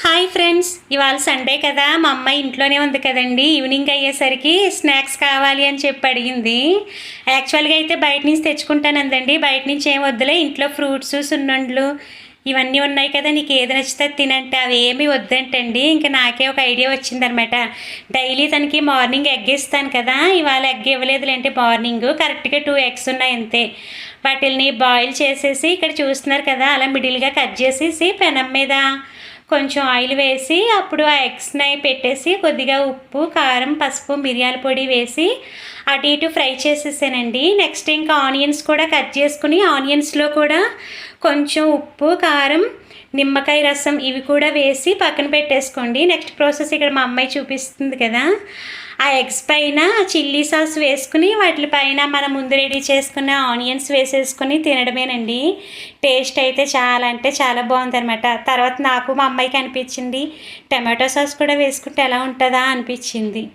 Hi friends, ఇవాళ Sunday కదా. మా అమ్మాయి ఇంట్లోనే ఉంది కదండి. ఈవినింగ్ అయ్యేసరికి స్నాక్స్ కావాలి అని చెప్పి అడిగింది. యాక్చువల్గా అయితే బయట నుంచి తెచ్చుకుంటానందండి. బయట నుంచి ఏం వద్దులే, ఇంట్లో ఫ్రూట్స్, సున్నుండలు ఇవన్నీ ఉన్నాయి కదా, నీకు ఏది నచ్చితే తినంటే అవి ఏమీ వద్దంటండి. ఇంకా నాకే ఒక ఐడియా వచ్చిందనమాట. డైలీ తనకి మార్నింగ్ ఎగ్ ఇస్తాను కదా, ఇవాళ ఎగ్ ఇవ్వలేదులేంటి. మార్నింగ్ కరెక్ట్గా 2 ఎగ్స్ ఉన్నాయి అంతే. వాటిని బాయిల్ చేసేసి ఇక్కడ చూస్తున్నారు కదా, అలా మిడిల్గా కట్ చేసేసి పెనం మీద కొంచెం ఆయిల్ వేసి అప్పుడు ఆ ఎగ్స్ని పెట్టేసి కొద్దిగా ఉప్పు, కారం, పసుపు, మిరియాల పొడి వేసి అటు ఇటు ఫ్రై చేసేసానండి. నెక్స్ట్ ఇంకా ఆనియన్స్ కూడా కట్ చేసుకుని ఆనియన్స్లో కూడా కొంచెం ఉప్పు, కారం, నిమ్మకాయ రసం ఇవి కూడా వేసి పక్కన పెట్టేసుకోండి. నెక్స్ట్ ప్రాసెస్ ఇక్కడ మా అమ్మాయి చూపిస్తుంది కదా, ఆ ఎగ్స్ పైన చిల్లీ సాస్ వేసుకుని వాటిపైన మనం ముందు రెడీ చేసుకున్న ఆనియన్స్ వేసేసుకొని తినడమేనండి. టేస్ట్ అయితే చాలా అంటే చాలా బాగుందనమాట. తర్వాత నాకు మా అమ్మాయికి అనిపించింది టమాటో సాస్ కూడా వేసుకుంటే ఎలా ఉంటుందా అనిపించింది.